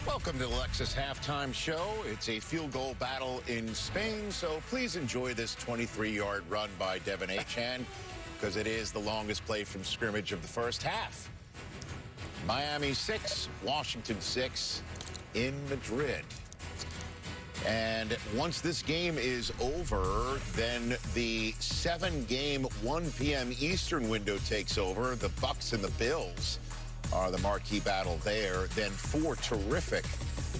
Welcome to the Lexus Halftime Show. It's a field goal battle in Spain, so please enjoy this 23-yard run by Devin Achan because it is the longest play from scrimmage of the first half. Miami 6, Washington 6 in Madrid. And once this game is over, then the 7-game 1 p.m. Eastern window takes over. The Bucs and the Bills are the marquee battle there. Then 4 terrific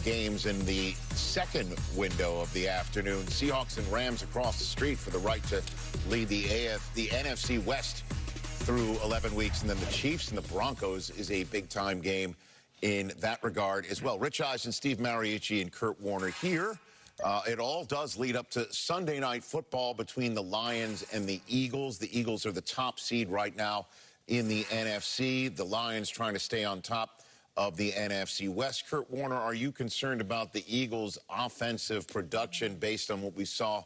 games in the second window of the afternoon. Seahawks and Rams across the street for the right to lead the NFC West through 11 weeks. And then the Chiefs and the Broncos is a big-time game in that regard as well. Rich Eisen, Steve Mariucci, and Kurt Warner here. It all does lead up to Sunday night football between the Lions and the Eagles. The Eagles are the top seed right now in the NFC. The Lions trying to stay on top of the NFC West. Kurt Warner, are you concerned about the Eagles' offensive production based on what we saw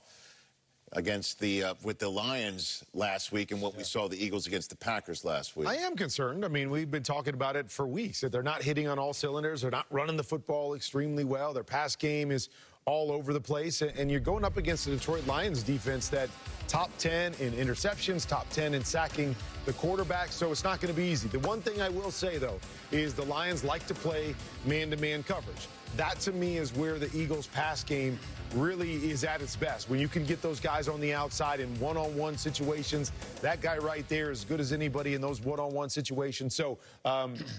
against with the Lions last week and what we saw the Eagles against the Packers last week? I am concerned. I mean, we've been talking about it for weeks, that they're not hitting on all cylinders. They're not running the football extremely well. Their pass game is all over the place, and you're going up against the Detroit Lions defense that top 10 in interceptions, top 10 in sacking the quarterback, so it's not going to be easy. The one thing I will say, though, is the Lions like to play man-to-man coverage. That, to me, is where the Eagles' pass game really is at its best. When you can get those guys on the outside in one-on-one situations, that guy right there is as good as anybody in those one-on-one situations. So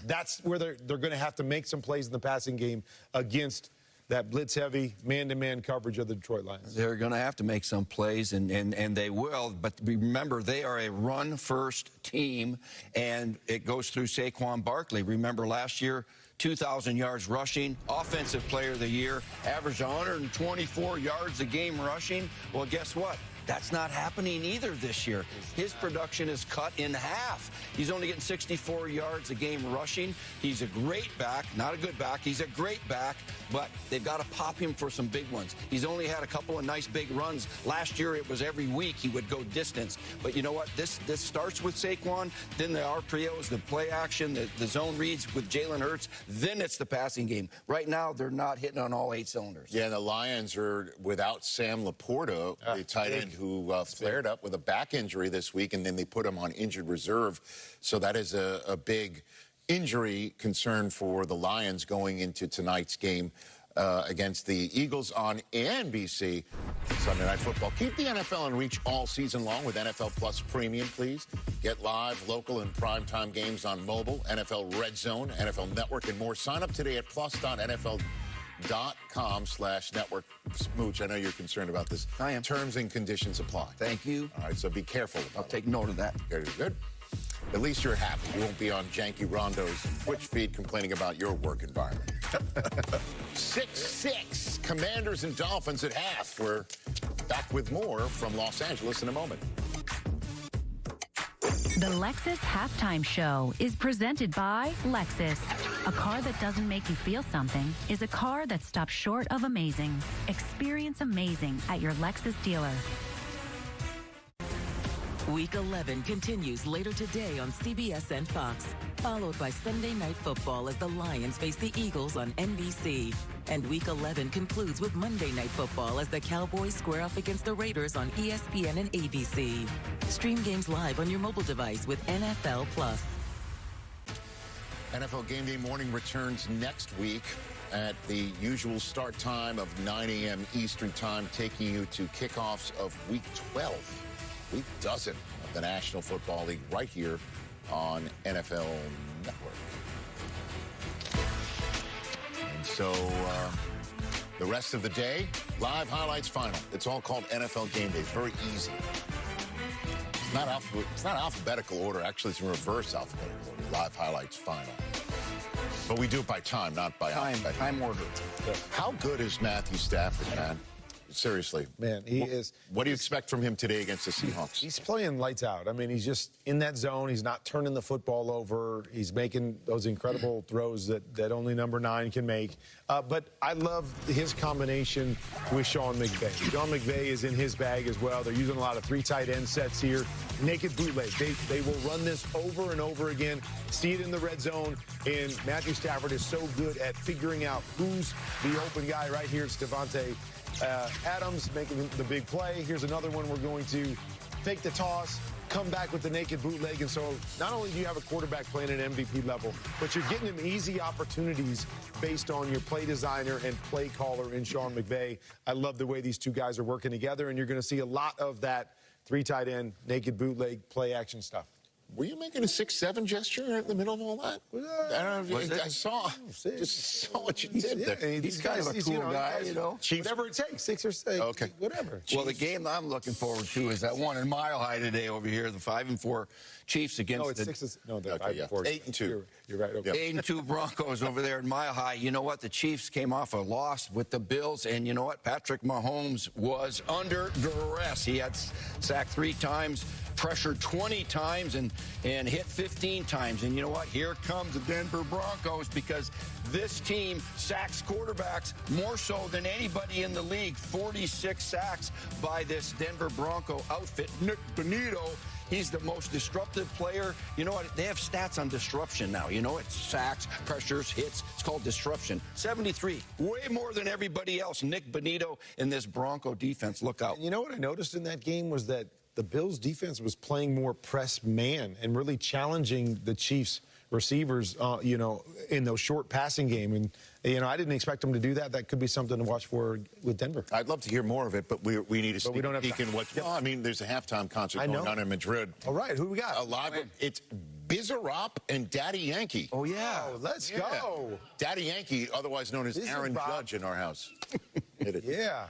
that's where they're going to have to make some plays in the passing game against that blitz-heavy, man-to-man coverage of the Detroit Lions. They're going to have to make some plays, and they will. But remember, they are a run-first team, and it goes through Saquon Barkley. Remember last year, 2,000 yards rushing, offensive player of the year, averaged 124 yards a game rushing. Well, guess what? That's not happening either this year. His production is cut in half. He's only getting 64 yards a game rushing. He's a great back, not a good back. He's a great back, but they've got to pop him for some big ones. He's only had a couple of nice big runs. Last year, it was every week he would go distance. But you know what? This starts with Saquon, then the RPOs, the play action, the zone reads with Jalen Hurts, then it's the passing game. Right now, they're not hitting on all 8 cylinders. Yeah, the Lions are without Sam Laporta, the tight end who flared up with a back injury this week, and then they put him on injured reserve. So that is a big injury concern for the Lions going into tonight's game against the Eagles on NBC Sunday Night Football. Keep the NFL in reach all season long with NFL Plus Premium, please. Get live, local, and primetime games on mobile, NFL Red Zone, NFL Network, and more. Sign up today at plus.nfl.com/network. Smooch, I know you're concerned about this. I am. Terms and conditions apply. Thank you. All right, so be careful. I'll take note of that. Very good. At least you're happy. You won't be on Janky Rondo's Twitch feed complaining about your work environment. 6-6, Commanders and Dolphins at half. We're back with more from Los Angeles in a moment. The Lexus Halftime Show is presented by Lexus. A car that doesn't make you feel something is a car that stops short of amazing. Experience amazing at your Lexus dealer. Week 11 continues later today on CBS and Fox, followed by Sunday Night Football as the Lions face the Eagles on NBC. And Week 11 concludes with Monday Night Football as the Cowboys square off against the Raiders on ESPN and ABC. Stream games live on your mobile device with NFL Plus. NFL Game Day Morning returns next week at the usual start time of 9 a.m. Eastern Time, taking you to kickoffs of Week 12. Week dozen of the National Football League right here on NFL Network. And so the rest of the day, live highlights final. It's all called NFL Game Day. It's very easy. It's not alphabetical order. Actually, it's in reverse alphabetical order. Live highlights final. But we do it by time, not by alphabetical time order. How good is Matthew Stafford, man? Seriously. Man, he is. What do you expect from him today against the Seahawks? He's playing lights out. I mean, he's just in that zone. He's not turning the football over. He's making those incredible throws that only number 9 can make. But I love his combination with Sean McVay. Sean McVay is in his bag as well. They're using a lot of 3 tight end sets here. Naked bootleg. They will run this over and over again. See it in the red zone. And Matthew Stafford is so good at figuring out who's the open guy. Right here, it's Devontae Adams making the big play. Here's another one. We're going to fake the toss, come back with the naked bootleg. And so not only do you have a quarterback playing at MVP level, but you're getting him easy opportunities based on your play designer and play caller in Sean McVay. I love the way these two guys are working together, and you're going to see a lot of that 3 tight end, naked bootleg, play action stuff. Were you making a 6-7 gesture in the middle of all that? I don't know if I saw what you did there. He's kind of a cool guy, you know. Chiefs. Whatever it takes, 6 or 6, okay. Whatever. Well, the game I'm looking forward to is that one in Mile High today over here, the 5-4 Chiefs against No, it's the 6. No, they're Okay, 5-4. 8-2. You're right. Okay. 8-2 Broncos over there in Mile High. You know what? The Chiefs came off a loss with the Bills, and you know what? Patrick Mahomes was under duress. He had sacked 3 times, pressured 20 times, and hit 15 times. And you know what? Here comes the Denver Broncos, because this team sacks quarterbacks more so than anybody in the league. 46 sacks by this Denver Bronco outfit. Nick Bonito, he's the most disruptive player. You know what? They have stats on disruption now. You know, it's sacks, pressures, hits. It's called disruption. 73, way more than everybody else. Nick Bonito in this Bronco defense. Look out. And you know what I noticed in that game was that the Bills' defense was playing more press man and really challenging the Chiefs' receivers, you know, in those short passing game. And, you know, I didn't expect them to do that. That could be something to watch for with Denver. I'd love to hear more of it, but we need to sneak peek in what. Yep. Well, I mean, there's a halftime concert going on in Madrid. All right, who we got? A live. It's Bizarrap and Daddy Yankee. Oh, yeah. Oh, let's go. Daddy Yankee, otherwise known as Aaron Judge in our house. Hit it. Yeah.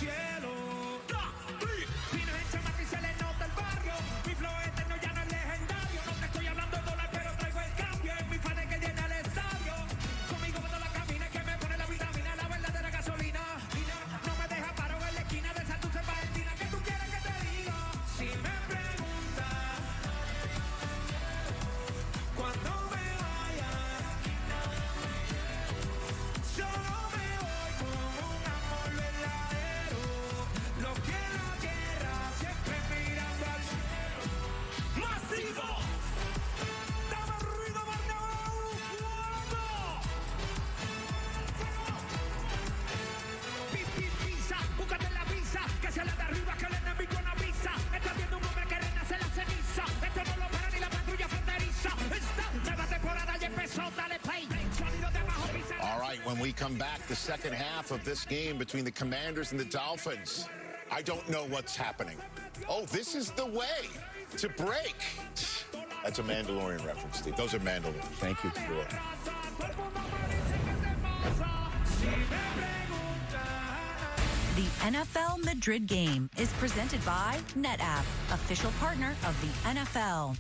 Cielo. Fino en chamate y se le nota el barrio. Mi flow eterno ya no es legendario. No te estoy hablando de dólar, pero traigo el cambio. Es mi fan que llena el estadio. Conmigo cuando la camina que me pone la vitamina, la verdadera gasolina. No me deja paro en la esquina de esa dulce Valentina. ¿Qué tú quieres que te diga? Si me preguntas cuando me vaya, solo me voy con un amor verdadero. Lo que la tierra siempre mirando al cielo. ¡Masivo! ¡Dame ruido, Barnabéu! Pisa, búscate la visa, que sea la de arriba, que el enemigo no avisa. Está viendo un hombre que renace la ceniza. Esto no lo para ni la patrulla fronteriza. Esta nueva temporada ya empezó, dale play. Sonido de abajo, pisa. All right, when we come back, the second half of this game between the Commanders and the Dolphins. I don't know what's happening. Oh, this is the way to break. That's a Mandalorian reference, Steve. Those are Mandalorians. Thank you. You're welcome. The NFL Madrid game is presented by NetApp, official partner of the NFL.